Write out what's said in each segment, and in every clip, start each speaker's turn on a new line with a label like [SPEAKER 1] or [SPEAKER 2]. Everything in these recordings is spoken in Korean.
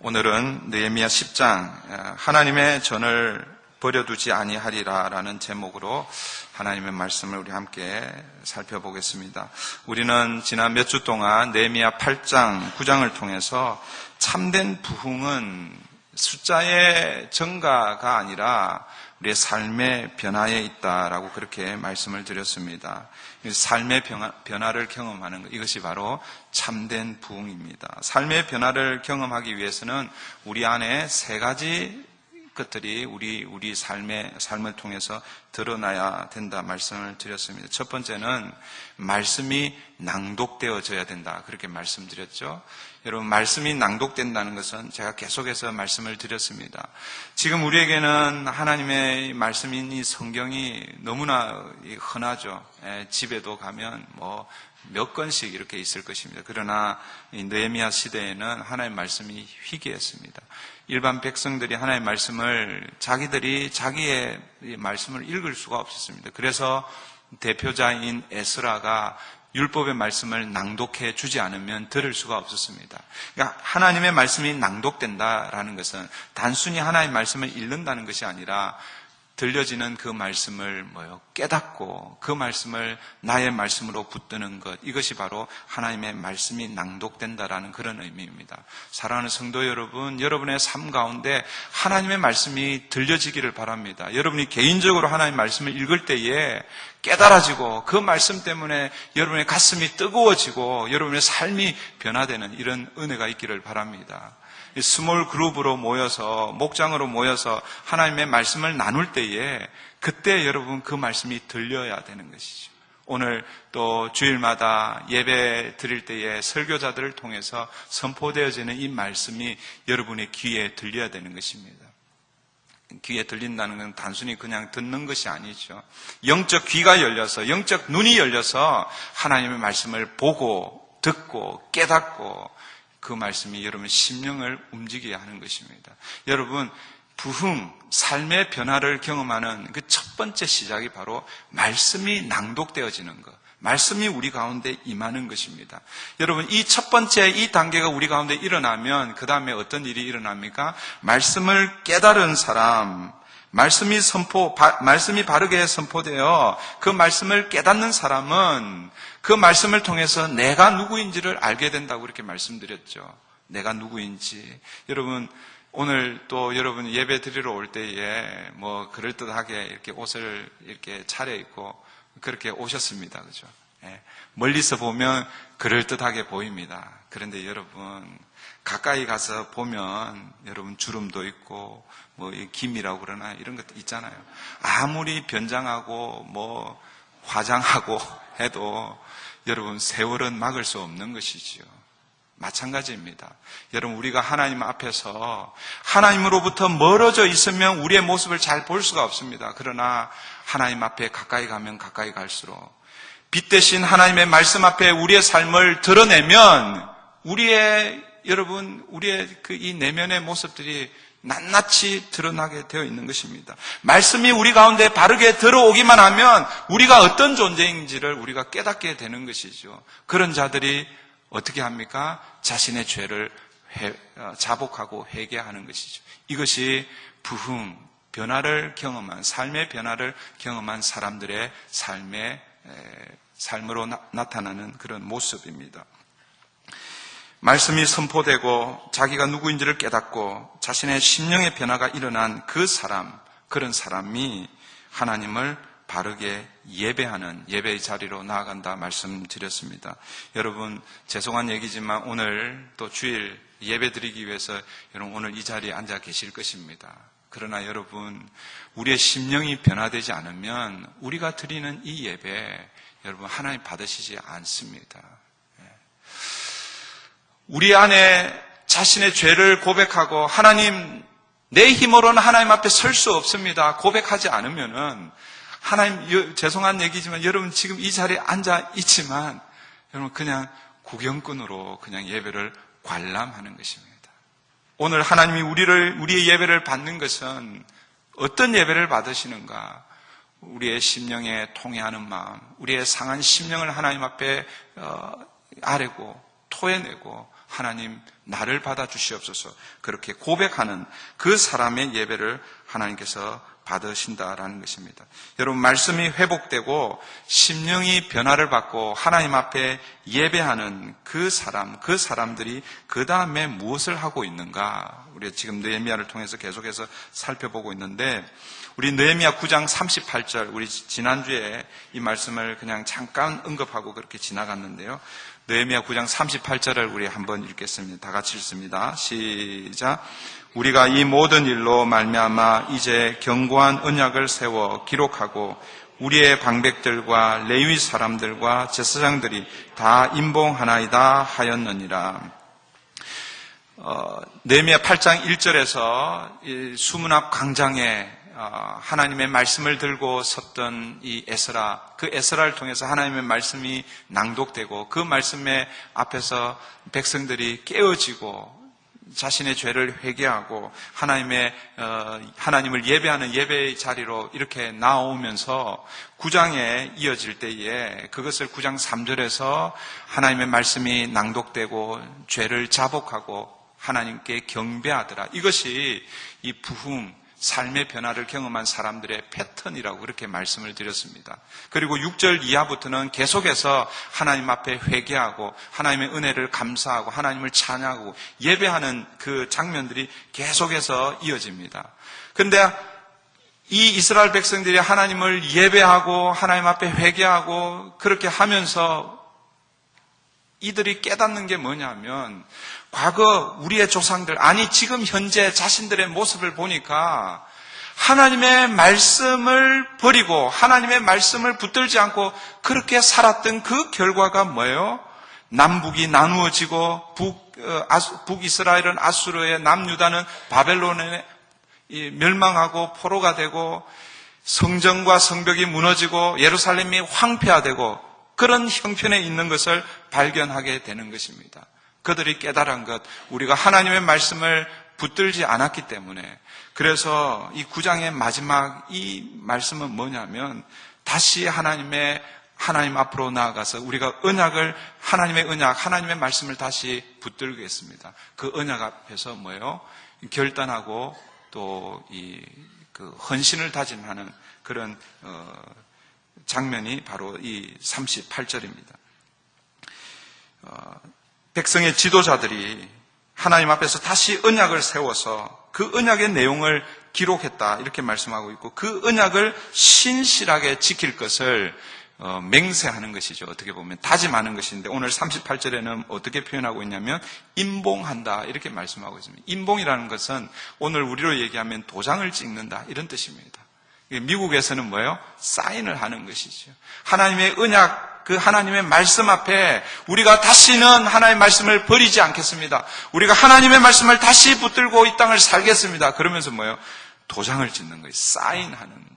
[SPEAKER 1] 오늘은 느헤미야 10장 하나님의 전을 버려두지 아니하리라 라는 제목으로 하나님의 말씀을 우리 함께 살펴보겠습니다. 우리는 지난 몇 주 동안 느헤미야 8장, 9장을 통해서 참된 부흥은 숫자의 증가가 아니라 우리의 삶의 변화에 있다라고 그렇게 말씀을 드렸습니다. 삶의 변화를 경험하는 것, 이것이 바로 참된 부흥입니다. 삶의 변화를 경험하기 위해서는 우리 안에 세 가지 것들이 우리 삶을 통해서 드러나야 된다 말씀을 드렸습니다. 첫 번째는 말씀이 낭독되어져야 된다. 그렇게 말씀드렸죠. 여러분, 말씀이 낭독된다는 것은 제가 계속해서 말씀을 드렸습니다. 지금 우리에게는 하나님의 말씀인 이 성경이 너무나 흔하죠. 집에도 가면 몇 권씩 이렇게 있을 것입니다. 그러나 이 느헤미야 시대에는 하나님의 말씀이 희귀했습니다. 일반 백성들이 하나님의 말씀을 자기들이 자기의 말씀을 읽을 수가 없었습니다. 그래서 대표자인 에스라가 율법의 말씀을 낭독해 주지 않으면 들을 수가 없었습니다. 그러니까 하나님의 말씀이 낭독된다라는 것은 단순히 하나님의 말씀을 읽는다는 것이 아니라 들려지는 그 말씀을 깨닫고 그 말씀을 나의 말씀으로 붙드는 것, 이것이 바로 하나님의 말씀이 낭독된다라는 그런 의미입니다. 사랑하는 성도 여러분, 여러분의 삶 가운데 하나님의 말씀이 들려지기를 바랍니다. 여러분이 개인적으로 하나님의 말씀을 읽을 때에 깨달아지고 그 말씀 때문에 여러분의 가슴이 뜨거워지고 여러분의 삶이 변화되는 이런 은혜가 있기를 바랍니다. 스몰 그룹으로 모여서, 목장으로 모여서 하나님의 말씀을 나눌 때에 그때 여러분 그 말씀이 들려야 되는 것이죠. 오늘 또 주일마다 예배 드릴 때에 설교자들을 통해서 선포되어지는 이 말씀이 여러분의 귀에 들려야 되는 것입니다. 귀에 들린다는 건 단순히 그냥 듣는 것이 아니죠. 영적 귀가 열려서, 영적 눈이 열려서 하나님의 말씀을 보고, 듣고, 깨닫고 그 말씀이 여러분 심령을 움직이게 하는 것입니다. 여러분, 부흥, 삶의 변화를 경험하는 그 첫 번째 시작이 바로 말씀이 낭독되어지는 것, 말씀이 우리 가운데 임하는 것입니다. 여러분, 이 첫 번째 이 단계가 우리 가운데 일어나면 그 다음에 어떤 일이 일어납니까? 말씀을 깨달은 사람, 말씀이 바르게 선포되어 그 말씀을 깨닫는 사람은 그 말씀을 통해서 내가 누구인지를 알게 된다고 이렇게 말씀드렸죠. 내가 누구인지. 여러분, 오늘 또 여러분 예배 드리러 올 때에 그럴듯하게 이렇게 옷을 이렇게 차려입고 그렇게 오셨습니다. 그죠? 멀리서 보면 그럴듯하게 보입니다. 그런데 여러분, 가까이 가서 보면 여러분 주름도 있고 김이라고 그러나 이런 것도 있잖아요. 아무리 변장하고 화장하고 해도 여러분 세월은 막을 수 없는 것이지요. 마찬가지입니다. 여러분, 우리가 하나님 앞에서 하나님으로부터 멀어져 있으면 우리의 모습을 잘 볼 수가 없습니다. 그러나 하나님 앞에 가까이 가면 가까이 갈수록 빛 대신 하나님의 말씀 앞에 우리의 삶을 드러내면 우리의 이 내면의 모습들이 낱낱이 드러나게 되어 있는 것입니다. 말씀이 우리 가운데 바르게 들어오기만 하면 우리가 어떤 존재인지를 우리가 깨닫게 되는 것이죠. 그런 자들이 어떻게 합니까? 자신의 죄를 자복하고 회개하는 것이죠. 이것이 부흥, 변화를 경험한, 삶의 변화를 경험한 사람들의 삶으로 나타나는 그런 모습입니다. 말씀이 선포되고 자기가 누구인지를 깨닫고 자신의 심령의 변화가 일어난 그런 사람이 하나님을 바르게 예배하는 예배의 자리로 나아간다 말씀드렸습니다. 여러분, 죄송한 얘기지만 오늘 또 주일 예배 드리기 위해서 여러분 오늘 이 자리에 앉아 계실 것입니다. 그러나 여러분, 우리의 심령이 변화되지 않으면 우리가 드리는 이 예배 여러분 하나님 받으시지 않습니다. 우리 안에 자신의 죄를 고백하고 하나님, 내 힘으로는 하나님 앞에 설 수 없습니다. 고백하지 않으면은 하나님, 죄송한 얘기지만 여러분 지금 이 자리에 앉아 있지만 여러분 그냥 구경꾼으로 그냥 예배를 관람하는 것입니다. 오늘 하나님이 우리의 예배를 받는 것은 어떤 예배를 받으시는가? 우리의 심령에 통회하는 마음, 우리의 상한 심령을 하나님 앞에 아뢰고 토해내고 하나님 나를 받아주시옵소서 그렇게 고백하는 그 사람의 예배를 하나님께서 받으신다라는 것입니다. 여러분, 말씀이 회복되고 심령이 변화를 받고 하나님 앞에 예배하는 그 사람들이 그 다음에 무엇을 하고 있는가? 우리가 지금 느헤미야를 통해서 계속해서 살펴보고 있는데, 우리 느헤미야 9장 38절, 우리 지난주에 이 말씀을 그냥 잠깐 언급하고 그렇게 지나갔는데요. 느헤미야 9장 38절을 우리 한번 읽겠습니다. 다 같이 읽습니다. 시작. 우리가 이 모든 일로 말미암아 이제 견고한 언약을 세워 기록하고 우리의 방백들과 레위 사람들과 제사장들이 다 임봉하나이다 하였느니라. 느헤미야 8장 1절에서 수문 앞 광장에 하나님의 말씀을 들고 섰던 이 에스라, 그 에스라를 통해서 하나님의 말씀이 낭독되고 그 말씀의 앞에서 백성들이 깨어지고 자신의 죄를 회개하고 하나님을 예배하는 예배의 자리로 이렇게 나오면서 9장에 이어질 때에 그것을 9장 3절에서 하나님의 말씀이 낭독되고 죄를 자복하고 하나님께 경배하더라. 이것이 이 부흥, 삶의 변화를 경험한 사람들의 패턴이라고 그렇게 말씀을 드렸습니다. 그리고 6절 이하부터는 계속해서 하나님 앞에 회개하고 하나님의 은혜를 감사하고 하나님을 찬양하고 예배하는 그 장면들이 계속해서 이어집니다. 그런데 이 이스라엘 백성들이 하나님을 예배하고 하나님 앞에 회개하고 그렇게 하면서 이들이 깨닫는 게 뭐냐면, 과거 우리의 조상들, 아니 지금 현재 자신들의 모습을 보니까 하나님의 말씀을 버리고 하나님의 말씀을 붙들지 않고 그렇게 살았던 그 결과가 뭐예요? 남북이 나누어지고 북이스라엘은 아수르에, 남유다는 바벨론에 멸망하고 포로가 되고 성전과 성벽이 무너지고 예루살렘이 황폐화되고 그런 형편에 있는 것을 발견하게 되는 것입니다. 그들이 깨달은 것, 우리가 하나님의 말씀을 붙들지 않았기 때문에. 그래서 이 9장의 마지막 이 말씀은 뭐냐면, 다시 하나님 앞으로 나아가서 우리가 하나님의 언약, 하나님의 말씀을 다시 붙들겠습니다. 그 언약 앞에서 뭐예요? 결단하고 또 그 헌신을 다짐하는 그런 장면이 바로 이 38절입니다. 백성의 지도자들이 하나님 앞에서 다시 언약을 세워서 그 언약의 내용을 기록했다, 이렇게 말씀하고 있고, 그 언약을 신실하게 지킬 것을 맹세하는 것이죠. 어떻게 보면 다짐하는 것인데, 오늘 38절에는 어떻게 표현하고 있냐면 임봉한다, 이렇게 말씀하고 있습니다. 임봉이라는 것은 오늘 우리로 얘기하면 도장을 찍는다, 이런 뜻입니다. 미국에서는 뭐예요? 사인을 하는 것이죠. 하나님의 언약, 그 하나님의 말씀 앞에 우리가 다시는 하나님의 말씀을 버리지 않겠습니다. 우리가 하나님의 말씀을 다시 붙들고 이 땅을 살겠습니다. 그러면서 뭐예요? 도장을 찍는 거예요. 사인하는 거예요.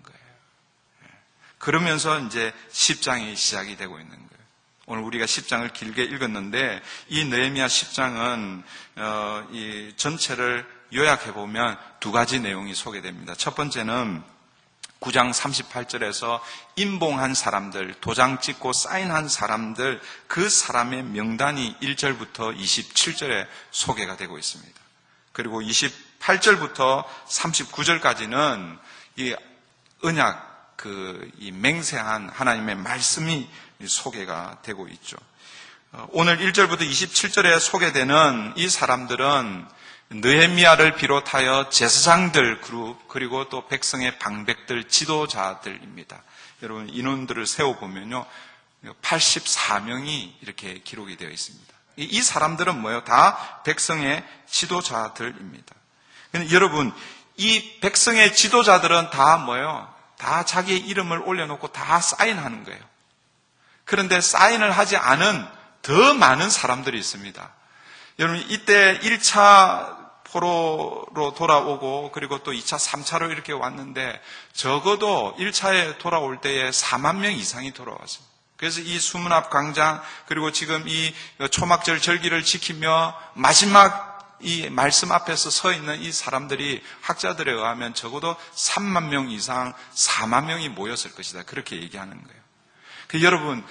[SPEAKER 1] 그러면서 이제 10장이 시작이 되고 있는 거예요. 오늘 우리가 10장을 길게 읽었는데, 이 느헤미야 10장은 이 전체를 요약해 보면 두 가지 내용이 소개됩니다. 첫 번째는 9장 38절에서 임봉한 사람들, 도장 찍고 사인한 사람들, 그 사람의 명단이 1절부터 27절에 소개가 되고 있습니다. 그리고 28절부터 39절까지는 이 언약, 이 맹세한 하나님의 말씀이 소개가 되고 있죠. 오늘 1절부터 27절에 소개되는 이 사람들은 느헤미야를 비롯하여 제사장들 그룹, 그리고 또 백성의 방백들, 지도자들입니다. 여러분, 인원들을 세워보면요, 84명이 이렇게 기록이 되어 있습니다. 이 사람들은 뭐예요? 다 백성의 지도자들입니다. 여러분, 이 백성의 지도자들은 다 뭐예요? 다 자기의 이름을 올려놓고 다 사인하는 거예요. 그런데 사인을 하지 않은 더 많은 사람들이 있습니다. 여러분, 이때 1차 포로로 돌아오고, 그리고 또 2차, 3차로 이렇게 왔는데, 적어도 1차에 돌아올 때에 4만 명 이상이 돌아왔습니다. 그래서 이 수문 앞 광장, 그리고 지금 이 초막절 절기를 지키며 마지막 이 말씀 앞에서 서 있는 이 사람들이 학자들에 의하면 적어도 3만 명 이상, 4만 명이 모였을 것이다, 그렇게 얘기하는 거예요. 여러분,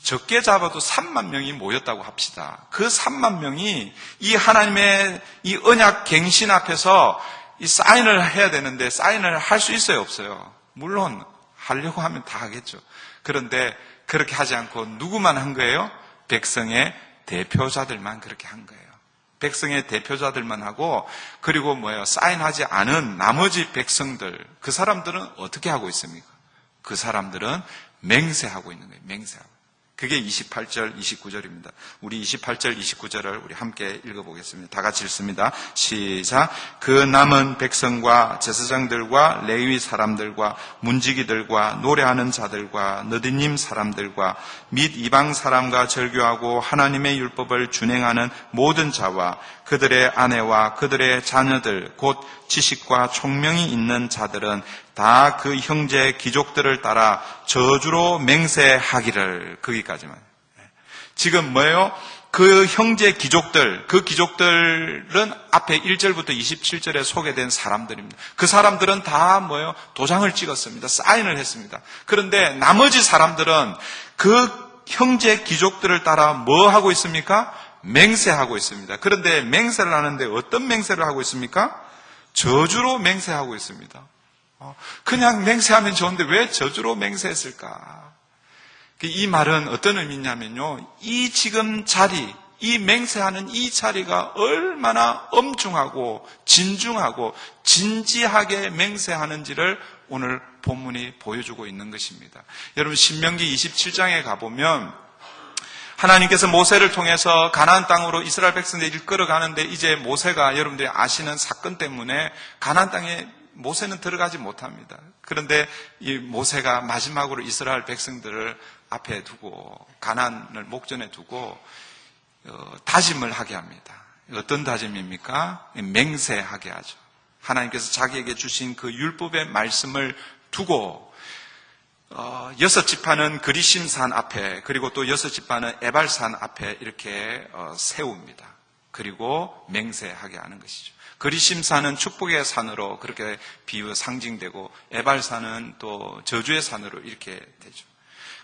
[SPEAKER 1] 적게 잡아도 3만 명이 모였다고 합시다. 그 3만 명이 이 하나님의 이 언약 갱신 앞에서 이 사인을 해야 되는데 사인을 할 수 있어요, 없어요? 물론 하려고 하면 다 하겠죠. 그런데 그렇게 하지 않고 누구만 한 거예요? 백성의 대표자들만 그렇게 한 거예요. 백성의 대표자들만 하고, 그리고 사인하지 않은 나머지 백성들, 그 사람들은 어떻게 하고 있습니까? 그 사람들은 맹세하고 있는 거예요. 맹세하고. 그게 28절, 29절입니다. 우리 28절, 29절을 우리 함께 읽어보겠습니다. 다 같이 읽습니다. 시작. 그 남은 백성과 제사장들과 레위 사람들과 문지기들과 노래하는 자들과 너디님 사람들과 및 이방 사람과 절교하고 하나님의 율법을 준행하는 모든 자와 그들의 아내와 그들의 자녀들 곧 지식과 총명이 있는 자들은 다 그 형제 귀족들을 따라 저주로 맹세하기를. 거기까지만. 지금 뭐예요? 그 형제 귀족들, 그 귀족들은 앞에 1절부터 27절에 소개된 사람들입니다. 그 사람들은 다 도장을 찍었습니다. 사인을 했습니다. 그런데 나머지 사람들은 그 형제 귀족들을 따라 뭐 하고 있습니까? 맹세하고 있습니다. 그런데 맹세를 하는데 어떤 맹세를 하고 있습니까? 저주로 맹세하고 있습니다. 그냥 맹세하면 좋은데 왜 저주로 맹세했을까? 이 말은 어떤 의미냐면요, 이 지금 자리, 이 맹세하는 이 자리가 얼마나 엄중하고 진중하고 진지하게 맹세하는지를 오늘 본문이 보여주고 있는 것입니다. 여러분, 신명기 27장에 가보면 하나님께서 모세를 통해서 가나안 땅으로 이스라엘 백성들을 이끌어가는데, 이제 모세가 여러분들이 아시는 사건 때문에 가나안 땅에 모세는 들어가지 못합니다. 그런데 이 모세가 마지막으로 이스라엘 백성들을 앞에 두고 가나안을 목전에 두고 다짐을 하게 합니다. 어떤 다짐입니까? 맹세하게 하죠. 하나님께서 자기에게 주신 그 율법의 말씀을 두고 6지파는 그리심산 앞에, 그리고 또 6지파는 에발산 앞에 이렇게 세웁니다. 그리고 맹세하게 하는 것이죠. 그리심산은 축복의 산으로 그렇게 상징되고, 에발산은 또 저주의 산으로 이렇게 되죠.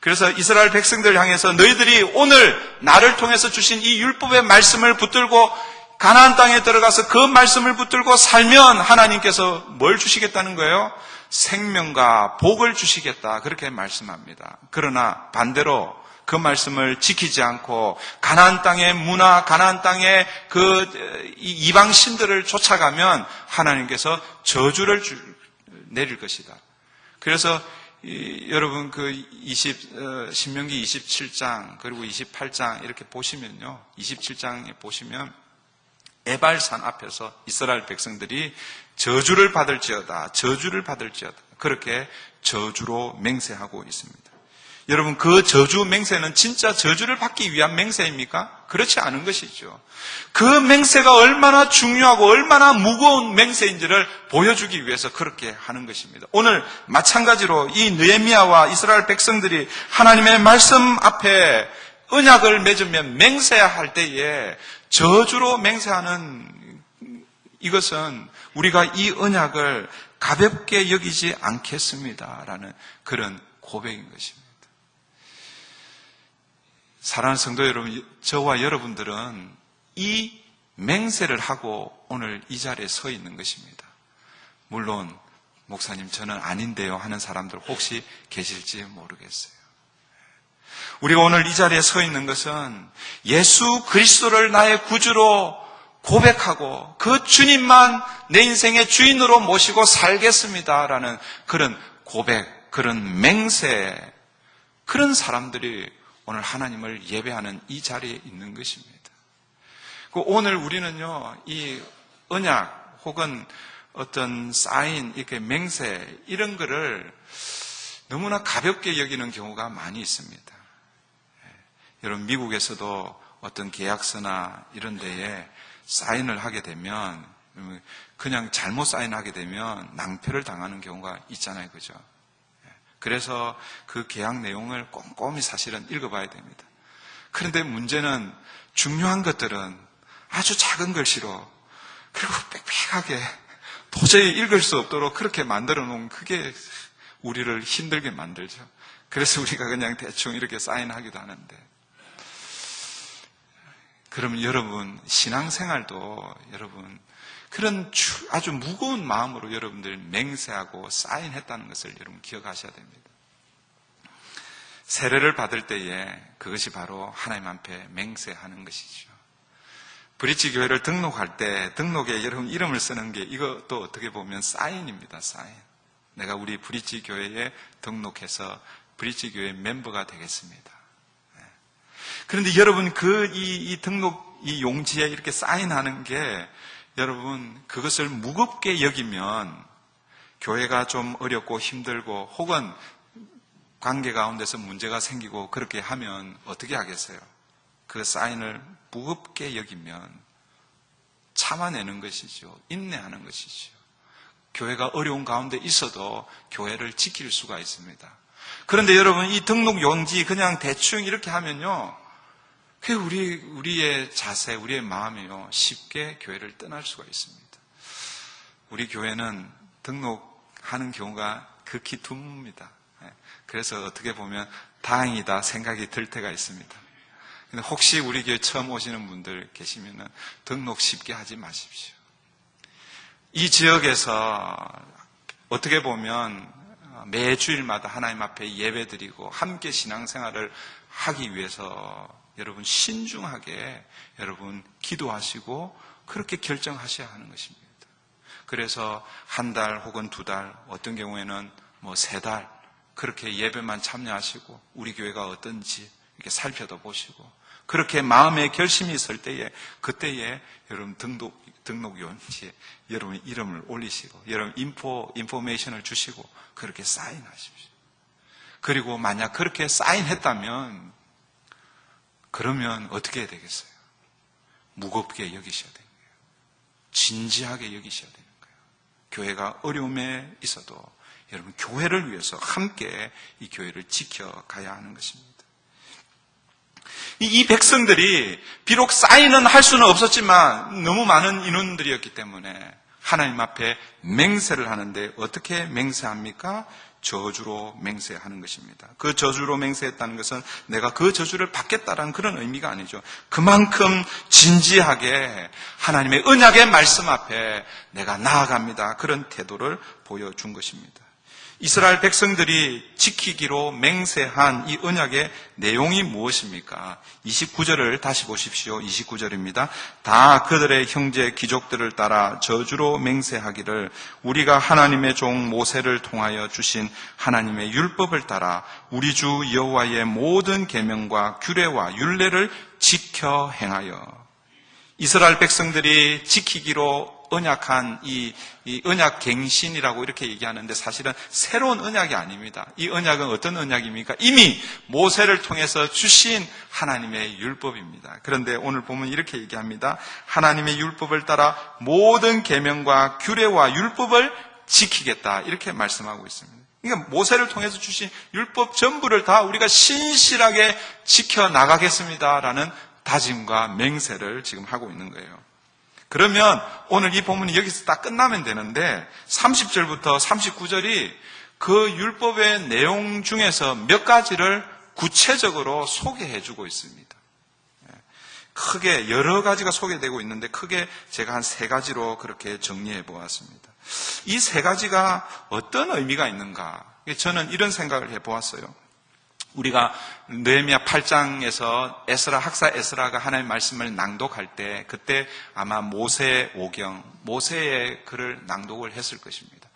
[SPEAKER 1] 그래서 이스라엘 백성들을 향해서 너희들이 오늘 나를 통해서 주신 이 율법의 말씀을 붙들고 가나안 땅에 들어가서 그 말씀을 붙들고 살면 하나님께서 뭘 주시겠다는 거예요? 생명과 복을 주시겠다, 그렇게 말씀합니다. 그러나 반대로 그 말씀을 지키지 않고 가나안 땅의 문화, 가나안 땅의 그 이방 신들을 쫓아가면 하나님께서 저주를 내릴 것이다. 그래서 여러분 신명기 27장 그리고 28장 이렇게 보시면요, 27장에 보시면 에발산 앞에서 이스라엘 백성들이 저주를 받을지어다, 저주를 받을지어다, 그렇게 저주로 맹세하고 있습니다. 여러분, 그 저주 맹세는 진짜 저주를 받기 위한 맹세입니까? 그렇지 않은 것이죠. 그 맹세가 얼마나 중요하고 얼마나 무거운 맹세인지를 보여주기 위해서 그렇게 하는 것입니다. 오늘 마찬가지로 이 느헤미야와 이스라엘 백성들이 하나님의 말씀 앞에 언약을 맺으면 맹세할 때에 저주로 맹세하는 이것은 우리가 이 언약을 가볍게 여기지 않겠습니다라는 그런 고백인 것입니다. 사랑하는 성도 여러분, 저와 여러분들은 이 맹세를 하고 오늘 이 자리에 서 있는 것입니다. 물론 목사님 저는 아닌데요 하는 사람들 혹시 계실지 모르겠어요. 우리가 오늘 이 자리에 서 있는 것은 예수 그리스도를 나의 구주로 고백하고 그 주님만 내 인생의 주인으로 모시고 살겠습니다라는 그런 고백, 그런 맹세, 그런 사람들이 오늘 하나님을 예배하는 이 자리에 있는 것입니다. 오늘 우리는요, 이 언약 혹은 어떤 사인, 이렇게 맹세, 이런 거를 너무나 가볍게 여기는 경우가 많이 있습니다. 여러분, 미국에서도 어떤 계약서나 이런 데에 사인을 하게 되면, 그냥 잘못 사인하게 되면 낭패를 당하는 경우가 있잖아요. 그죠? 그래서 그 계약 내용을 꼼꼼히 사실은 읽어봐야 됩니다. 그런데 문제는 중요한 것들은 아주 작은 글씨로, 그리고 빽빽하게 도저히 읽을 수 없도록 그렇게 만들어 놓은, 그게 우리를 힘들게 만들죠. 그래서 우리가 그냥 대충 이렇게 사인하기도 하는데, 그러면 여러분 신앙생활도 여러분 그런 아주 무거운 마음으로 여러분들 맹세하고 사인했다는 것을 여러분 기억하셔야 됩니다. 세례를 받을 때에 그것이 바로 하나님 앞에 맹세하는 것이죠. 브릿지 교회를 등록할 때 등록에 여러분 이름을 쓰는 게 이것도 어떻게 보면 사인입니다. 사인. 내가 우리 브릿지 교회에 등록해서 브릿지 교회 멤버가 되겠습니다. 그런데 여러분 이 등록 이 용지에 이렇게 사인하는 게 여러분 그것을 무겁게 여기면 교회가 좀 어렵고 힘들고 혹은 관계 가운데서 문제가 생기고 그렇게 하면 어떻게 하겠어요? 그 사인을 무겁게 여기면 참아내는 것이죠. 인내하는 것이죠. 교회가 어려운 가운데 있어도 교회를 지킬 수가 있습니다. 그런데 여러분 이 등록 용지 그냥 대충 이렇게 하면요, 그 우리의 자세, 우리의 마음이요 쉽게 교회를 떠날 수가 있습니다. 우리 교회는 등록하는 경우가 극히 드뭅니다. 그래서 어떻게 보면 다행이다 생각이 들 때가 있습니다. 근데 혹시 우리 교회 처음 오시는 분들 계시면 등록 쉽게 하지 마십시오. 이 지역에서 어떻게 보면 매주일마다 하나님 앞에 예배드리고 함께 신앙생활을 하기 위해서 여러분 신중하게 여러분 기도하시고 그렇게 결정하셔야 하는 것입니다. 그래서 한 달 혹은 두 달, 어떤 경우에는 3달 그렇게 예배만 참여하시고 우리 교회가 어떤지 이렇게 살펴도 보시고 그렇게 마음의 결심이 있을 때에 그때에 여러분 등록 용지에 여러분 이름을 올리시고 여러분 인포메이션을 주시고 그렇게 사인하십시오. 그리고 만약 그렇게 사인했다면 그러면 어떻게 해야 되겠어요? 무겁게 여기셔야 되는 거예요. 진지하게 여기셔야 되는 거예요. 교회가 어려움에 있어도 여러분 교회를 위해서 함께 이 교회를 지켜가야 하는 것입니다. 이 백성들이 비록 사인은 할 수는 없었지만 너무 많은 인원들이었기 때문에 하나님 앞에 맹세를 하는데 어떻게 맹세합니까? 저주로 맹세하는 것입니다. 그 저주로 맹세했다는 것은 내가 그 저주를 받겠다라는 그런 의미가 아니죠. 그만큼 진지하게 하나님의 언약의 말씀 앞에 내가 나아갑니다. 그런 태도를 보여준 것입니다. 이스라엘 백성들이 지키기로 맹세한 이 언약의 내용이 무엇입니까? 29절을 다시 보십시오. 29절입니다. 다 그들의 형제 귀족들을 따라 저주로 맹세하기를 우리가 하나님의 종 모세를 통하여 주신 하나님의 율법을 따라 우리 주 여호와의 모든 계명과 규례와 율례를 지켜 행하여. 이스라엘 백성들이 지키기로 언약한 이 언약 갱신이라고 이렇게 얘기하는데 사실은 새로운 언약이 아닙니다. 이 언약은 어떤 언약입니까? 이미 모세를 통해서 주신 하나님의 율법입니다. 그런데 오늘 보면 이렇게 얘기합니다. 하나님의 율법을 따라 모든 계명과 규례와 율법을 지키겠다 이렇게 말씀하고 있습니다. 그러니까 모세를 통해서 주신 율법 전부를 다 우리가 신실하게 지켜나가겠습니다라는 다짐과 맹세를 지금 하고 있는 거예요. 그러면 오늘 이 본문이 여기서 딱 끝나면 되는데 30절부터 39절이 그 율법의 내용 중에서 몇 가지를 구체적으로 소개해주고 있습니다. 크게 여러 가지가 소개되고 있는데 크게 제가 한 3가지로 그렇게 정리해 보았습니다. 이 3가지가 어떤 의미가 있는가? 저는 이런 생각을 해보았어요. 우리가 느헤미야 8장에서 학사 에스라가 하나님의 말씀을 낭독할 때 그때 아마 모세 오경, 모세의 글을 낭독을 했을 것입니다.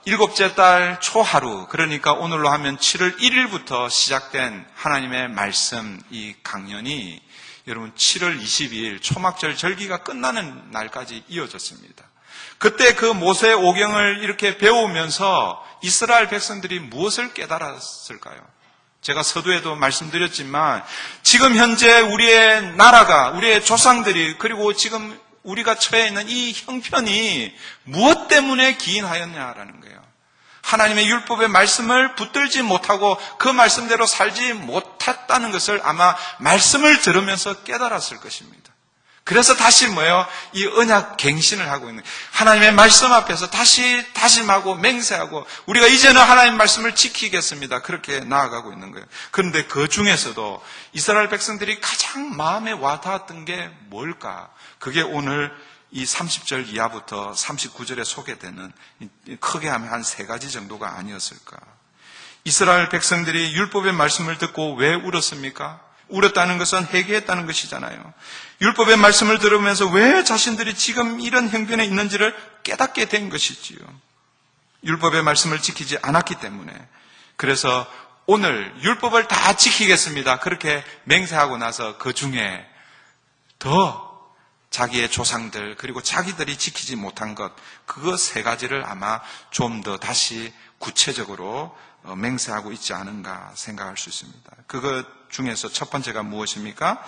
[SPEAKER 1] 7째 달 초하루, 그러니까 오늘로 하면 7월 1일부터 시작된 하나님의 말씀 이 강연이 여러분 7월 22일 초막절 절기가 끝나는 날까지 이어졌습니다. 그때 그 모세 오경을 이렇게 배우면서 이스라엘 백성들이 무엇을 깨달았을까요? 제가 서두에도 말씀드렸지만 지금 현재 우리의 나라가, 우리의 조상들이, 그리고 지금 우리가 처해 있는 이 형편이 무엇 때문에 기인하였냐라는 거예요. 하나님의 율법의 말씀을 붙들지 못하고 그 말씀대로 살지 못했다는 것을 아마 말씀을 들으면서 깨달았을 것입니다. 그래서 다시 뭐예요? 이 언약 갱신을 하고 있는 거예요. 하나님의 말씀 앞에서 다시 다짐하고 맹세하고 우리가 이제는 하나님의 말씀을 지키겠습니다. 그렇게 나아가고 있는 거예요. 그런데 그 중에서도 이스라엘 백성들이 가장 마음에 와닿았던 게 뭘까? 그게 오늘 이 30절 이하부터 39절에 소개되는 크게 하면 한 3가지 정도가 아니었을까? 이스라엘 백성들이 율법의 말씀을 듣고 왜 울었습니까? 울었다는 것은 회개했다는 것이잖아요. 율법의 말씀을 들으면서 왜 자신들이 지금 이런 형편에 있는지를 깨닫게 된 것이지요. 율법의 말씀을 지키지 않았기 때문에. 그래서 오늘 율법을 다 지키겠습니다. 그렇게 맹세하고 나서 그 중에 더 자기의 조상들 그리고 자기들이 지키지 못한 것 그거 3가지를 아마 좀 더 다시 구체적으로 맹세하고 있지 않은가 생각할 수 있습니다. 그것 중에서 첫 번째가 무엇입니까?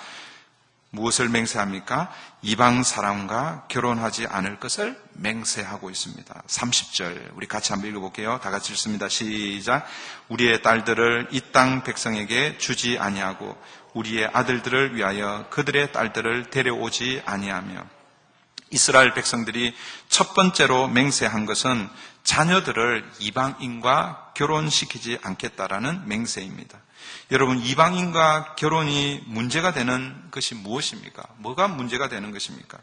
[SPEAKER 1] 무엇을 맹세합니까? 이방 사람과 결혼하지 않을 것을 맹세하고 있습니다. 30절 우리 같이 한번 읽어볼게요. 다 같이 읽습니다. 시작. 우리의 딸들을 이 땅 백성에게 주지 아니하고 우리의 아들들을 위하여 그들의 딸들을 데려오지 아니하며. 이스라엘 백성들이 첫 번째로 맹세한 것은 자녀들을 이방인과 결혼시키지 않겠다라는 맹세입니다. 여러분, 이방인과 결혼이 문제가 되는 것이 무엇입니까? 뭐가 문제가 되는 것입니까?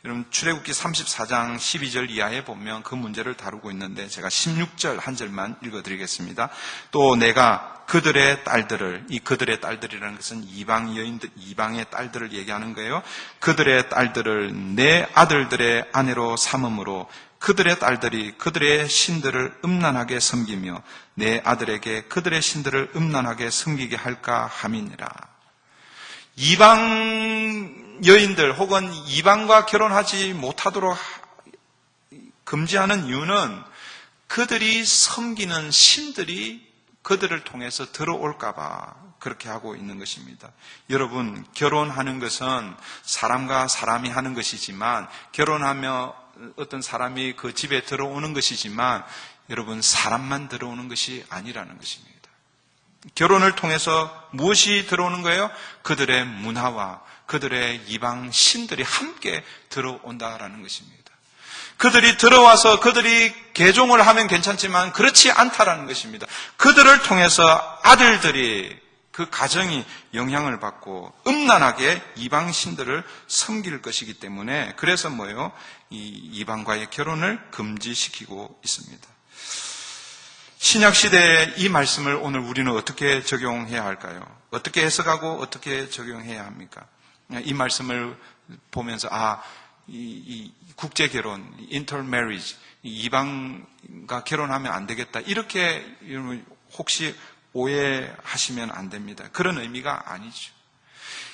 [SPEAKER 1] 여러분, 출애굽기 34장 12절 이하에 보면 그 문제를 다루고 있는데 제가 16절 한 절만 읽어드리겠습니다. 또 내가 그들의 딸들을, 이 그들의 딸들이라는 것은 이방 여인들, 이방의 딸들을 얘기하는 거예요. 그들의 딸들을 내 아들들의 아내로 삼음으로 그들의 딸들이 그들의 신들을 음란하게 섬기며 내 아들에게 그들의 신들을 음란하게 섬기게 할까 함이니라. 이방 여인들 혹은 이방과 결혼하지 못하도록 금지하는 이유는 그들이 섬기는 신들이 그들을 통해서 들어올까 봐 그렇게 하고 있는 것입니다. 여러분, 결혼하는 것은 사람과 사람이 하는 것이지만 결혼하며 어떤 사람이 그 집에 들어오는 것이지만 여러분, 사람만 들어오는 것이 아니라는 것입니다. 결혼을 통해서 무엇이 들어오는 거예요? 그들의 문화와 그들의 이방 신들이 함께 들어온다라는 것입니다. 그들이 들어와서 그들이 개종을 하면 괜찮지만 그렇지 않다라는 것입니다. 그들을 통해서 아들들이 그 가정이 영향을 받고 음란하게 이방 신들을 섬길 것이기 때문에 그래서 뭐예요? 이 이방과의 결혼을 금지시키고 있습니다. 신약 시대에 이 말씀을 오늘 우리는 어떻게 적용해야 할까요? 어떻게 해석하고 어떻게 적용해야 합니까? 이 말씀을 보면서 이 국제 결혼, intermarriage, 이방과 결혼하면 안 되겠다. 이렇게 혹시 오해하시면 안 됩니다. 그런 의미가 아니죠.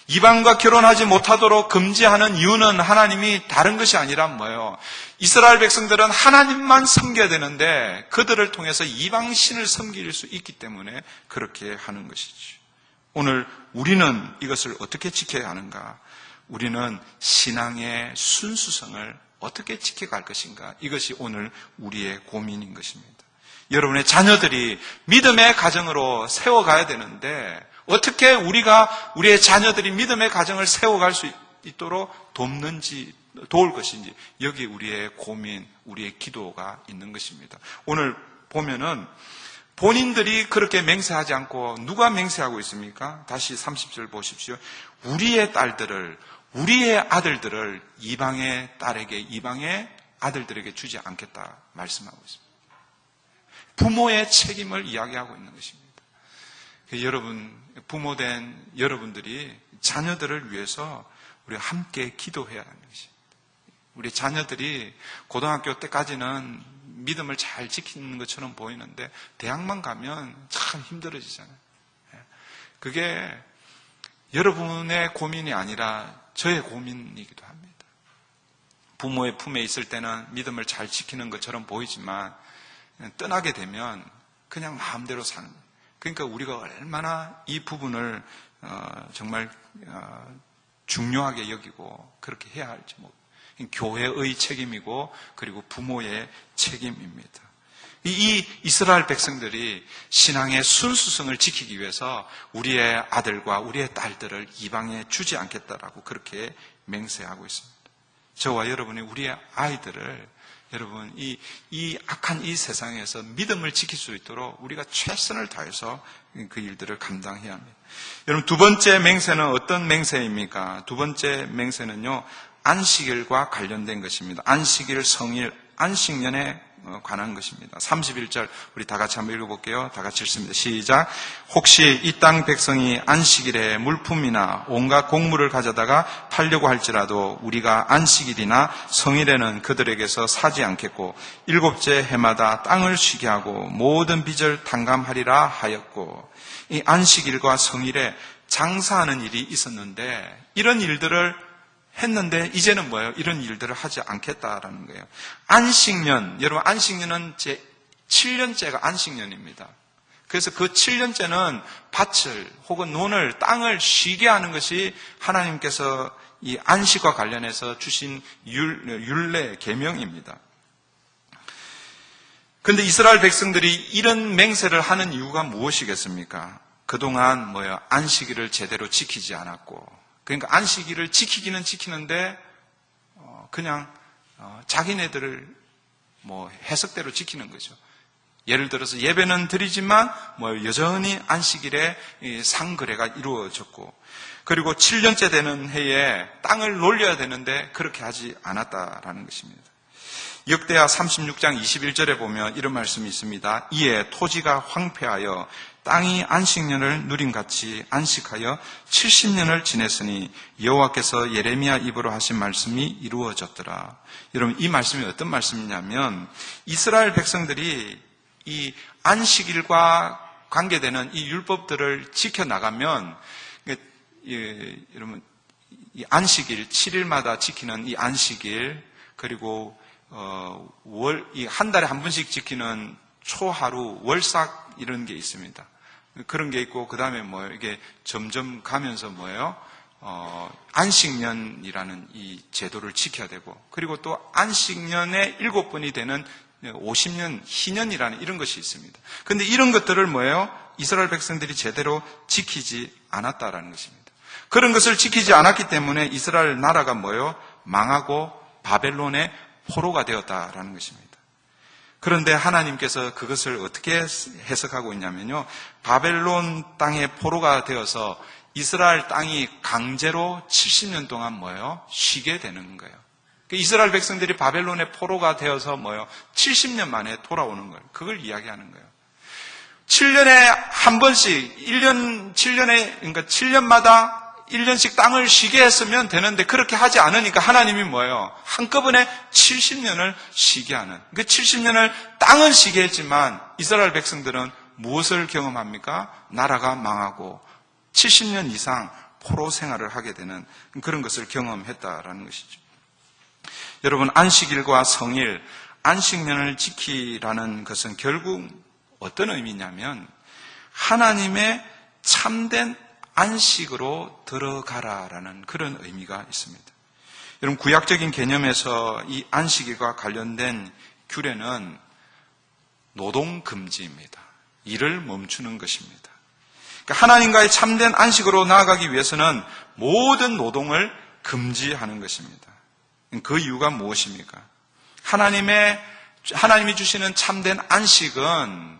[SPEAKER 1] 이방과 결혼하지 못하도록 금지하는 이유는 하나님이 다른 것이 아니라 뭐예요? 이스라엘 백성들은 하나님만 섬겨야 되는데 그들을 통해서 이방 신을 섬길 수 있기 때문에 그렇게 하는 것이죠. 오늘 우리는 이것을 어떻게 지켜야 하는가? 우리는 신앙의 순수성을 어떻게 지켜갈 것인가? 이것이 오늘 우리의 고민인 것입니다. 여러분의 자녀들이 믿음의 가정으로 세워가야 되는데 어떻게 우리의 자녀들이 믿음의 가정을 세워갈 수 있도록 도울 것인지 여기 우리의 고민, 우리의 기도가 있는 것입니다. 오늘 보면은 본인들이 그렇게 맹세하지 않고 누가 맹세하고 있습니까? 다시 30절 보십시오. 우리의 딸들을, 우리의 아들들을 이방의 딸에게, 이방의 아들들에게 주지 않겠다 말씀하고 있습니다. 부모의 책임을 이야기하고 있는 것입니다. 여러분, 부모된 여러분들이 자녀들을 위해서 우리 함께 기도해야 하는 것입니다. 우리 자녀들이 고등학교 때까지는 믿음을 잘 지키는 것처럼 보이는데 대학만 가면 참 힘들어지잖아요. 그게 여러분의 고민이 아니라 저의 고민이기도 합니다. 부모의 품에 있을 때는 믿음을 잘 지키는 것처럼 보이지만 떠나게 되면 그냥 마음대로 사는 거예요. 그러니까 우리가 얼마나 이 부분을 정말 중요하게 여기고 그렇게 해야 할지 교회의 책임이고 그리고 부모의 책임입니다. 이 이스라엘 백성들이 신앙의 순수성을 지키기 위해서 우리의 아들과 우리의 딸들을 이방에 주지 않겠다라고 그렇게 맹세하고 있습니다. 저와 여러분이 우리의 아이들을 여러분 이 악한 이 세상에서 믿음을 지킬 수 있도록 우리가 최선을 다해서 그 일들을 감당해야 합니다. 여러분 두 번째 맹세는 어떤 맹세입니까? 두 번째 맹세는요, 안식일과 관련된 것입니다. 안식일, 성일, 안식년에 관한 것입니다. 31절 우리 다 같이 한번 읽어볼게요. 다 같이 읽습니다. 시작. 혹시 이 땅 백성이 안식일에 물품이나 온갖 곡물을 가져다가 팔려고 할지라도 우리가 안식일이나 성일에는 그들에게서 사지 않겠고 일곱째 해마다 땅을 쉬게 하고 모든 빚을 탕감하리라 하였고, 이 안식일과 성일에 장사하는 일이 있었는데 이런 일들을 했는데 이제는 뭐예요? 이런 일들을 하지 않겠다라는 거예요. 안식년, 여러분 안식년은 제 7년째가 안식년입니다. 그래서 그 7년째는 밭을 혹은 논을, 땅을 쉬게 하는 것이 하나님께서 이 안식과 관련해서 주신 율례, 계명입니다. 그런데 이스라엘 백성들이 이런 맹세를 하는 이유가 무엇이겠습니까? 그동안 안식일을 제대로 지키지 않았고, 그러니까 안식일을 지키기는 지키는데 그냥 자기네들을 해석대로 지키는 거죠. 예를 들어서 예배는 드리지만 여전히 안식일에 상거래가 이루어졌고, 그리고 7년째 되는 해에 땅을 놀려야 되는데 그렇게 하지 않았다라는 것입니다. 역대하 36장 21절에 보면 이런 말씀이 있습니다. 이에 토지가 황폐하여 땅이 안식년을 누림같이 안식하여 70년을 지냈으니 여호와께서 예레미야 입으로 하신 말씀이 이루어졌더라. 여러분 이 말씀이 어떤 말씀이냐면, 이스라엘 백성들이 이 안식일과 관계되는 이 율법들을 지켜나가면, 여러분 이 안식일 7일마다 지키는 이 안식일, 그리고 이 한 달에 한 번씩 지키는 초하루, 월삭 이런 게 있습니다. 그런 게 있고, 그 다음에 이게 점점 가면서 안식년이라는 이 제도를 지켜야 되고, 그리고 또 안식년에 7번이 되는 50년, 희년이라는 이런 것이 있습니다. 그런데 이런 것들을 이스라엘 백성들이 제대로 지키지 않았다라는 것입니다. 그런 것을 지키지 않았기 때문에 이스라엘 나라가 망하고 바벨론의 포로가 되었다라는 것입니다. 그런데 하나님께서 그것을 어떻게 해석하고 있냐면요, 바벨론 땅의 포로가 되어서 이스라엘 땅이 강제로 70년 동안 쉬게 되는 거예요. 이스라엘 백성들이 바벨론의 포로가 되어서 70년 만에 돌아오는 거예요. 그걸 이야기하는 거예요. 7년에 한 번씩, 7년에, 7년마다 1년씩 땅을 쉬게 했으면 되는데 그렇게 하지 않으니까 하나님이 한꺼번에 70년을 쉬게 하는. 그 70년을 땅은 쉬게 했지만 이스라엘 백성들은 무엇을 경험합니까? 나라가 망하고 70년 이상 포로 생활을 하게 되는 그런 것을 경험했다라는 것이죠. 여러분 안식일과 성일, 안식년을 지키라는 것은 결국 어떤 의미냐면 하나님의 참된 안식으로 들어가라라는 그런 의미가 있습니다. 여러분 구약적인 개념에서 이 안식일과 관련된 규례는 노동금지입니다. 일을 멈추는 것입니다. 그러니까 하나님과의 참된 안식으로 나아가기 위해서는 모든 노동을 금지하는 것입니다. 그 이유가 무엇입니까? 하나님이 주시는 참된 안식은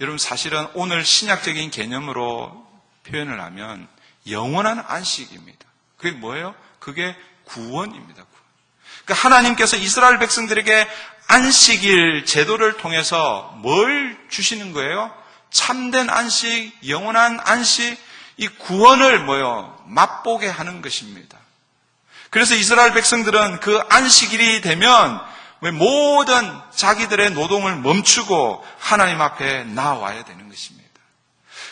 [SPEAKER 1] 여러분 사실은 오늘 신약적인 개념으로 표현을 하면 영원한 안식입니다. 그게 뭐예요? 그게 구원입니다. 그러니까 하나님께서 이스라엘 백성들에게 안식일 제도를 통해서 뭘 주시는 거예요? 참된 안식, 영원한 안식, 이 구원을 맛보게 하는 것입니다. 그래서 이스라엘 백성들은 그 안식일이 되면 모든 자기들의 노동을 멈추고 하나님 앞에 나와야 되는 것입니다.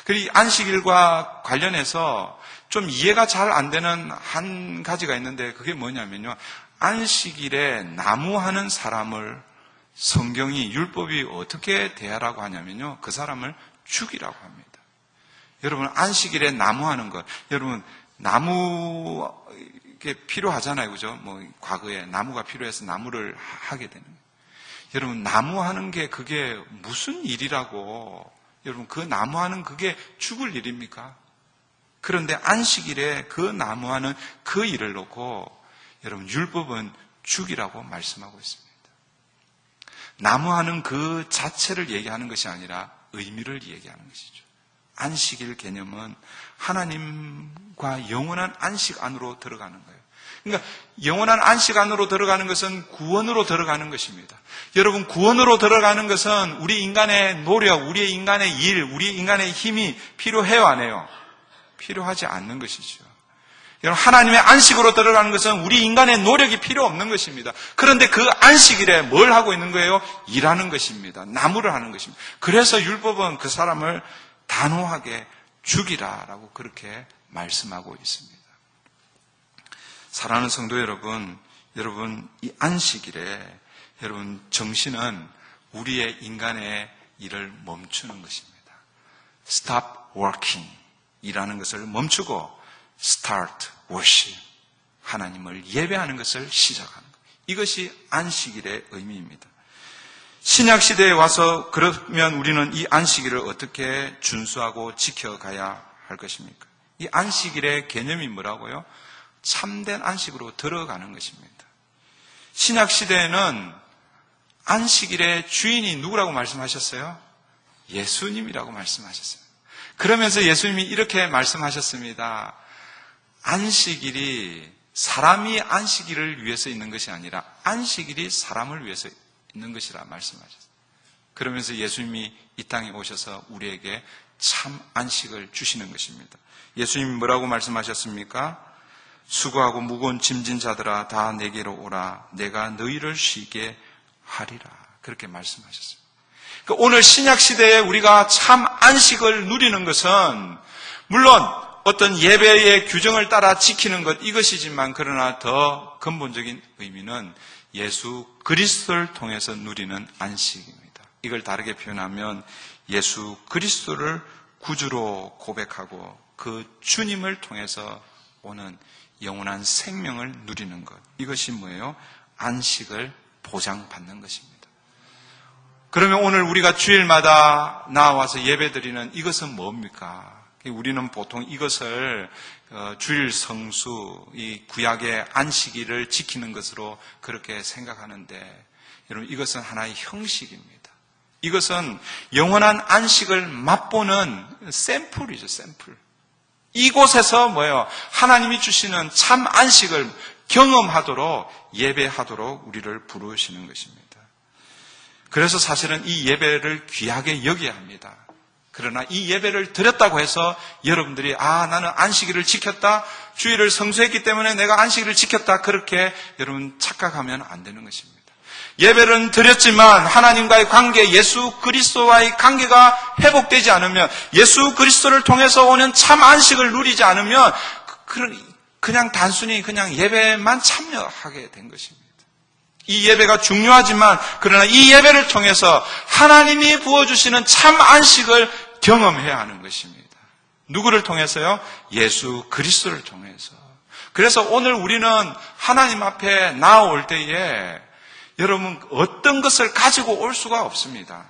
[SPEAKER 1] 그리고 안식일과 관련해서 좀 이해가 잘 안 되는 한 가지가 있는데 그게 뭐냐면요. 안식일에 나무하는 사람을 성경이 율법이 어떻게 대하라고 하냐면요. 그 사람을 죽이라고 합니다. 여러분 안식일에 나무하는 것, 여러분 나무 이게 필요하잖아요. 그죠? 과거에 나무가 필요해서 나무를 하게 되는 거예요. 여러분 나무하는 게 그게 무슨 일이라고, 여러분 그 나무하는 그게 죽을 일입니까? 그런데 안식일에 그 나무하는 그 일을 놓고 여러분, 율법은 죽이라고 말씀하고 있습니다. 나무하는 그 자체를 얘기하는 것이 아니라 의미를 얘기하는 것이죠. 안식일 개념은 하나님과 영원한 안식 안으로 들어가는 거예요. 그러니까 영원한 안식 안으로 들어가는 것은 구원으로 들어가는 것입니다. 여러분, 구원으로 들어가는 것은 우리 인간의 노력, 우리 인간의 일, 우리 인간의 힘이 필요해요, 안 해요? 필요하지 않는 것이죠. 여러분, 하나님의 안식으로 들어가는 것은 우리 인간의 노력이 필요 없는 것입니다. 그런데 그 안식일에 뭘 하고 있는 거예요? 일하는 것입니다. 나무를 하는 것입니다. 그래서 율법은 그 사람을 단호하게 죽이라라고 그렇게 말씀하고 있습니다. 사랑하는 성도 여러분, 이 안식일에 여러분 정신은 우리의 인간의 일을 멈추는 것입니다. Stop working, 일하는 것을 멈추고 Start worship, 하나님을 예배하는 것을 시작하는 것. 이것이 안식일의 의미입니다. 신약시대에 와서 그러면 우리는 이 안식일을 어떻게 준수하고 지켜가야 할 것입니까? 이 안식일의 개념이 뭐라고요? 참된 안식으로 들어가는 것입니다. 신약시대에는 안식일의 주인이 누구라고 말씀하셨어요? 예수님이라고 말씀하셨어요. 그러면서 예수님이 이렇게 말씀하셨습니다. 안식일이 사람이 안식일을 위해서 있는 것이 아니라 안식일이 사람을 위해서 있는 것이라 말씀하셨어요. 그러면서 예수님이 이 땅에 오셔서 우리에게 참 안식을 주시는 것입니다. 예수님이 뭐라고 말씀하셨습니까? 수고하고 무거운 짐진 자들아 다 내게로 오라. 내가 너희를 쉬게 하리라. 그렇게 말씀하셨습니다. 그러니까 오늘 신약시대에 우리가 참 안식을 누리는 것은 물론 어떤 예배의 규정을 따라 지키는 것 이것이지만 그러나 더 근본적인 의미는 예수 그리스도를 통해서 누리는 안식입니다. 이걸 다르게 표현하면 예수 그리스도를 구주로 고백하고 그 주님을 통해서 오는 영원한 생명을 누리는 것. 이것이 뭐예요? 안식을 보장받는 것입니다. 그러면 오늘 우리가 주일마다 나와서 예배드리는 이것은 뭡니까? 우리는 보통 이것을 주일 성수, 이 구약의 안식일을 지키는 것으로 그렇게 생각하는데 여러분 이것은 하나의 형식입니다. 이것은 영원한 안식을 맛보는 샘플이죠, 샘플. 이곳에서 뭐예요? 하나님이 주시는 참 안식을 경험하도록 예배하도록 우리를 부르시는 것입니다. 그래서 사실은 이 예배를 귀하게 여겨야 합니다. 그러나 이 예배를 드렸다고 해서 여러분들이 나는 안식일을 지켰다, 주일을 성수했기 때문에 내가 안식일을 지켰다 그렇게 여러분 착각하면 안 되는 것입니다. 예배는 드렸지만 하나님과의 관계, 예수 그리스도와의 관계가 회복되지 않으면 예수 그리스도를 통해서 오는 참 안식을 누리지 않으면 그냥 단순히 그냥 예배만 참여하게 된 것입니다. 이 예배가 중요하지만 그러나 이 예배를 통해서 하나님이 부어주시는 참 안식을 경험해야 하는 것입니다. 누구를 통해서요? 예수 그리스도를 통해서. 그래서 오늘 우리는 하나님 앞에 나아올 때에 여러분 어떤 것을 가지고 올 수가 없습니다.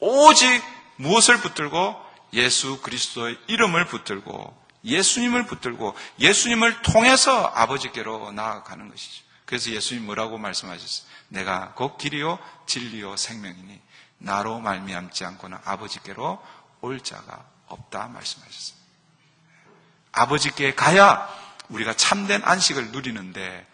[SPEAKER 1] 오직 무엇을 붙들고? 예수 그리스도의 이름을 붙들고 예수님을 붙들고 예수님을 통해서 아버지께로 나아가는 것이죠. 그래서 예수님이 뭐라고 말씀하셨어요? 내가 곧 길이요 진리요 생명이니 나로 말미암지 않고는 아버지께로 올 자가 없다 말씀하셨어요. 아버지께 가야 우리가 참된 안식을 누리는데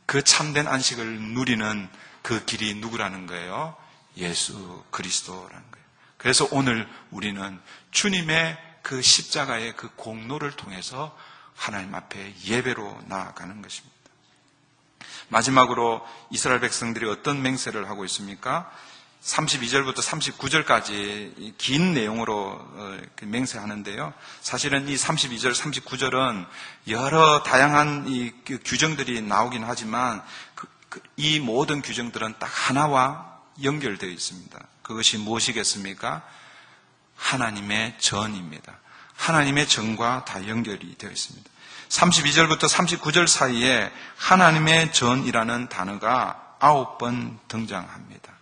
[SPEAKER 1] 그 참된 안식을 누리는 그 길이 누구라는 거예요? 예수 그리스도라는 거예요. 그래서 오늘 우리는 주님의 그 십자가의 그 공로를 통해서 하나님 앞에 예배로 나아가는 것입니다. 마지막으로 이스라엘 백성들이 어떤 맹세를 하고 있습니까? 32절부터 39절까지 긴 내용으로 맹세하는데요. 사실은 이 32절, 39절은 여러 다양한 이 규정들이 나오긴 하지만 이 모든 규정들은 딱 하나와 연결되어 있습니다. 그것이 무엇이겠습니까? 하나님의 전입니다. 하나님의 전과 다 연결이 되어 있습니다. 32절부터 39절 사이에 하나님의 전이라는 단어가 9번 등장합니다.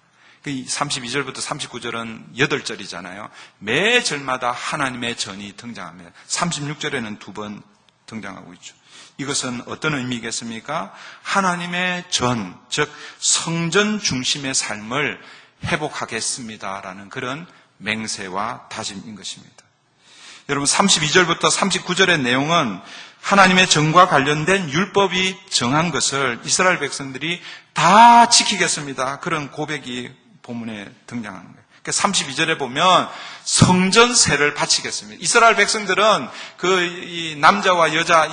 [SPEAKER 1] 32절부터 39절은 8절이잖아요. 매 절마다 하나님의 전이 등장합니다. 36절에는 2번 등장하고 있죠. 이것은 어떤 의미겠습니까? 하나님의 전, 즉 성전 중심의 삶을 회복하겠습니다라는 그런 맹세와 다짐인 것입니다. 여러분 32절부터 39절의 내용은 하나님의 정과 관련된 율법이 정한 것을 이스라엘 백성들이 다 지키겠습니다. 그런 고백이 본문에 등장하는 거예요. 32절에 보면 성전세를 바치겠습니다. 이스라엘 백성들은 이 남자와 여자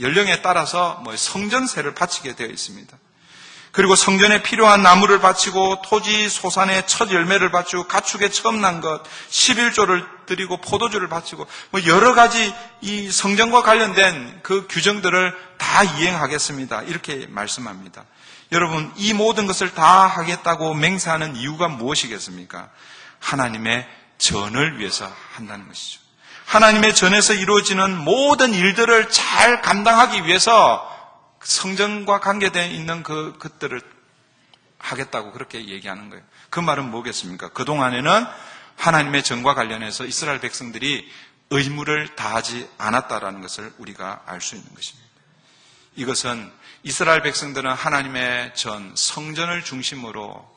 [SPEAKER 1] 연령에 따라서 성전세를 바치게 되어 있습니다. 그리고 성전에 필요한 나무를 바치고 토지 소산의 첫 열매를 바치고 가축의 처음 난 것 11조를 드리고 포도주를 바치고 여러 가지 이 성전과 관련된 그 규정들을 다 이행하겠습니다. 이렇게 말씀합니다. 여러분, 이 모든 것을 다 하겠다고 맹세하는 이유가 무엇이겠습니까? 하나님의 전을 위해서 한다는 것이죠. 하나님의 전에서 이루어지는 모든 일들을 잘 감당하기 위해서 성전과 관계되어 있는 그것들을 하겠다고 그렇게 얘기하는 거예요. 그 말은 뭐겠습니까? 그동안에는 하나님의 전과 관련해서 이스라엘 백성들이 의무를 다하지 않았다라는 것을 우리가 알 수 있는 것입니다. 이것은 이스라엘 백성들은 하나님의 전, 성전을 중심으로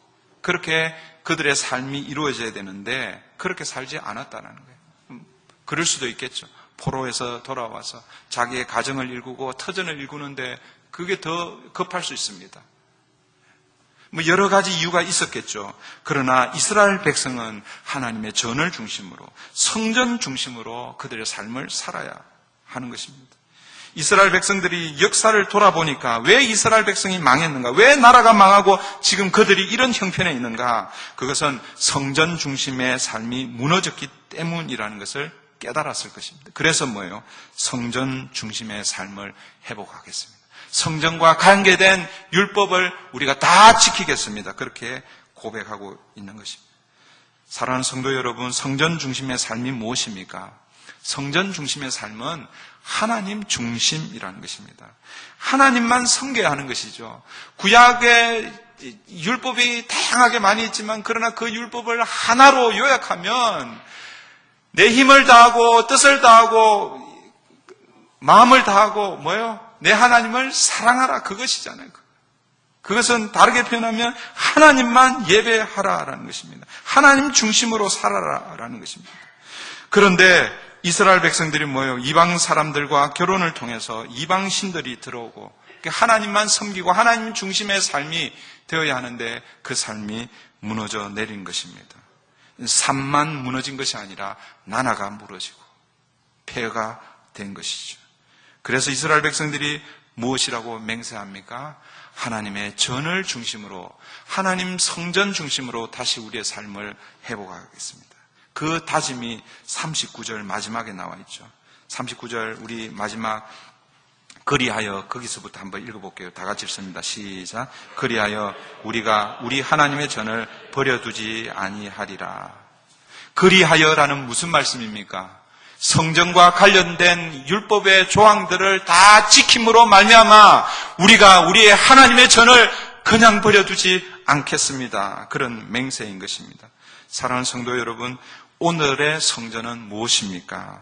[SPEAKER 1] 그렇게 그들의 삶이 이루어져야 되는데 그렇게 살지 않았다는 거예요. 그럴 수도 있겠죠. 포로에서 돌아와서 자기의 가정을 일구고 터전을 일구는데 그게 더 급할 수 있습니다. 여러 가지 이유가 있었겠죠. 그러나 이스라엘 백성은 하나님의 전을 중심으로, 성전 중심으로 그들의 삶을 살아야 하는 것입니다. 이스라엘 백성들이 역사를 돌아보니까 왜 이스라엘 백성이 망했는가? 왜 나라가 망하고 지금 그들이 이런 형편에 있는가? 그것은 성전 중심의 삶이 무너졌기 때문이라는 것을 깨달았을 것입니다. 그래서 뭐예요? 성전 중심의 삶을 회복하겠습니다. 성전과 관계된 율법을 우리가 다 지키겠습니다. 그렇게 고백하고 있는 것입니다. 사랑하는 성도 여러분, 성전 중심의 삶이 무엇입니까? 성전 중심의 삶은 하나님 중심이라는 것입니다. 하나님만 섬겨야 하는 것이죠. 구약의 율법이 다양하게 많이 있지만 그러나 그 율법을 하나로 요약하면 내 힘을 다하고 뜻을 다하고 마음을 다하고 내 하나님을 사랑하라, 그것이잖아요. 그것은 다르게 표현하면 하나님만 예배하라라는 것입니다. 하나님 중심으로 살아라라는 것입니다. 그런데 이스라엘 백성들이 이방 사람들과 결혼을 통해서 이방 신들이 들어오고 하나님만 섬기고 하나님 중심의 삶이 되어야 하는데 그 삶이 무너져 내린 것입니다. 산만 무너진 것이 아니라 나라가 무너지고 폐허가 된 것이죠. 그래서 이스라엘 백성들이 무엇이라고 맹세합니까? 하나님의 전을 중심으로, 하나님 성전 중심으로 다시 우리의 삶을 회복하겠습니다. 그 다짐이 39절 마지막에 나와 있죠. 39절 우리 마지막 그리하여, 거기서부터 한번 읽어볼게요. 다 같이 읽습니다. 시작. 그리하여 우리가 우리 하나님의 전을 버려두지 아니하리라. 그리하여라는 무슨 말씀입니까? 성전과 관련된 율법의 조항들을 다 지킴으로 말미암아 우리가 우리의 하나님의 전을 그냥 버려두지 않겠습니다. 그런 맹세인 것입니다. 사랑하는 성도 여러분, 오늘의 성전은 무엇입니까?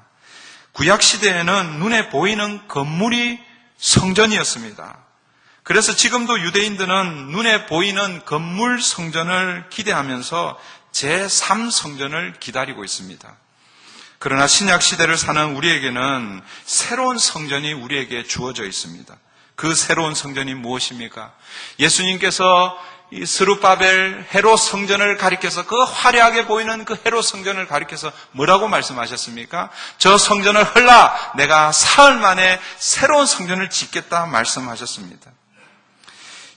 [SPEAKER 1] 구약시대에는 눈에 보이는 건물이 성전이었습니다. 그래서 지금도 유대인들은 눈에 보이는 건물 성전을 기대하면서 제3성전을 기다리고 있습니다. 그러나 신약시대를 사는 우리에게는 새로운 성전이 우리에게 주어져 있습니다. 그 새로운 성전이 무엇입니까? 예수님께서 이 스룹바벨 헤롯 성전을 가리켜서 그 화려하게 보이는 그 헤롯 성전을 가리켜서 뭐라고 말씀하셨습니까? 저 성전을 헐라 내가 사흘 만에 새로운 성전을 짓겠다 말씀하셨습니다.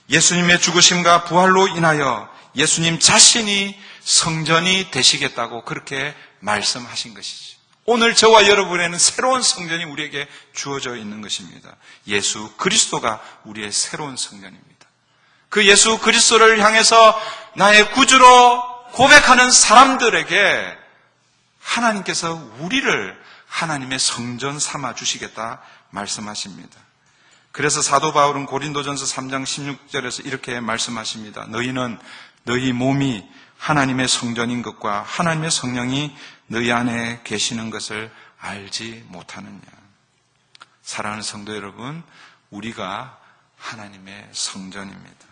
[SPEAKER 1] 예수님의 죽으심과 부활로 인하여 예수님 자신이 성전이 되시겠다고 그렇게 말씀하신 것이죠. 오늘 저와 여러분에는 새로운 성전이 우리에게 주어져 있는 것입니다. 예수 그리스도가 우리의 새로운 성전입니다. 그 예수 그리스도를 향해서 나의 구주로 고백하는 사람들에게 하나님께서 우리를 하나님의 성전 삼아 주시겠다 말씀하십니다. 그래서 사도 바울은 고린도전서 3장 16절에서 이렇게 말씀하십니다. 너희는 너희 몸이 하나님의 성전인 것과 하나님의 성령이 너희 안에 계시는 것을 알지 못하느냐. 사랑하는 성도 여러분, 우리가 하나님의 성전입니다.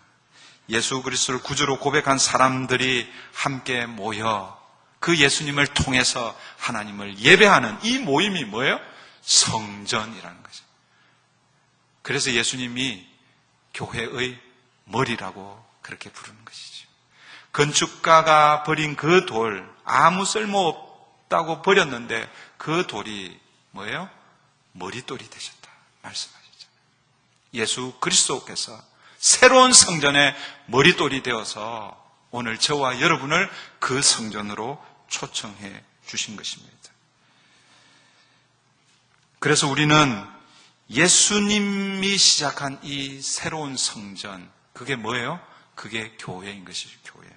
[SPEAKER 1] 예수 그리스도를 구주로 고백한 사람들이 함께 모여 그 예수님을 통해서 하나님을 예배하는 이 모임이 뭐예요? 성전이라는 거죠. 그래서 예수님이 교회의 머리라고 그렇게 부르는 것이죠. 건축가가 버린 그 돌, 아무 쓸모없다고 버렸는데 그 돌이 뭐예요? 머릿돌이 되셨다 말씀하셨죠. 예수 그리스도께서 새로운 성전의 머릿돌이 되어서 오늘 저와 여러분을 그 성전으로 초청해 주신 것입니다. 그래서 우리는 예수님이 시작한 이 새로운 성전, 그게 뭐예요? 그게 교회인 것이죠, 교회.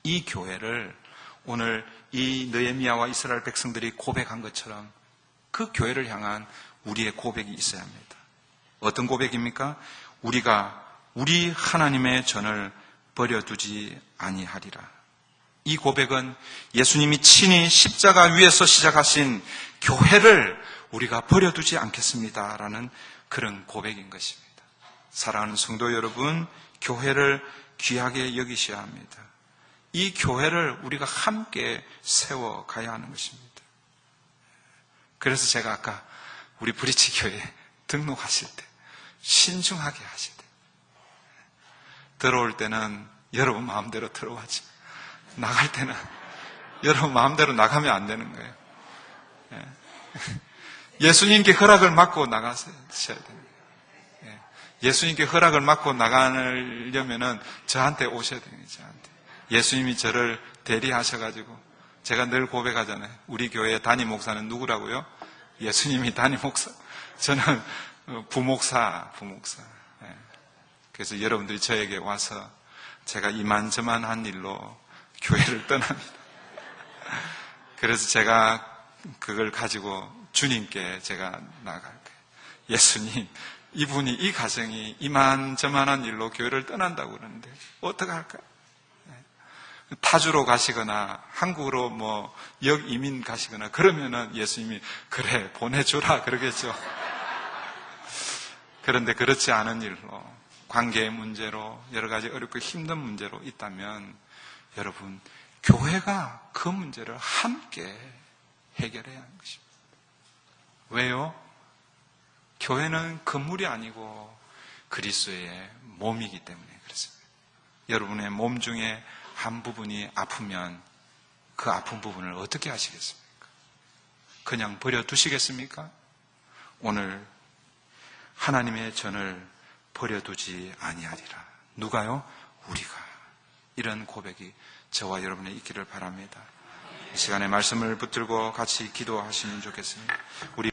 [SPEAKER 1] 이 교회를 오늘 이 느헤미야와 이스라엘 백성들이 고백한 것처럼 그 교회를 향한 우리의 고백이 있어야 합니다. 어떤 고백입니까? 우리가 우리 하나님의 전을 버려두지 아니하리라. 이 고백은 예수님이 친히 십자가 위에서 시작하신 교회를 우리가 버려두지 않겠습니다라는 그런 고백인 것입니다. 사랑하는 성도 여러분, 교회를 귀하게 여기셔야 합니다. 이 교회를 우리가 함께 세워가야 하는 것입니다. 그래서 제가 아까 우리 브리치 교회에 등록하실 때 신중하게 하실 때 들어올 때는 여러분 마음대로 들어가지, 나갈 때는 여러분 마음대로 나가면 안 되는 거예요. 예수님께 허락을 받고 나가셔야 됩니다. 예수님께 허락을 받고 나가려면은 저한테 오셔야 됩니다. 저한테. 예수님이 저를 대리하셔가지고 제가 늘 고백하잖아요. 우리 교회 담임 목사는 누구라고요? 예수님이 담임 목사. 저는 부목사. 그래서 여러분들이 저에게 와서 제가 이만저만한 일로 교회를 떠납니다. 그래서 제가 그걸 가지고 주님께 제가 나갈 거예요. 예수님, 이분이, 이 가정이 이만저만한 일로 교회를 떠난다고 그러는데 어떻게 할까요? 타주로 가시거나 한국으로 역이민 가시거나 그러면은 예수님이 그래 보내주라 그러겠죠. 그런데 그렇지 않은 일로, 관계의 문제로, 여러 가지 어렵고 힘든 문제로 있다면 여러분, 교회가 그 문제를 함께 해결해야 하는 것입니다. 왜요? 교회는 건물이 아니고 그리스도의 몸이기 때문에 그렇습니다. 여러분의 몸 중에 한 부분이 아프면 그 아픈 부분을 어떻게 하시겠습니까? 그냥 버려두시겠습니까? 오늘 하나님의 전을 버려두지 아니하리라. 누가요? 우리가. 이런 고백이 저와 여러분의 있기를 바랍니다. 이 시간에 말씀을 붙들고 같이 기도하시면 좋겠습니다. 우리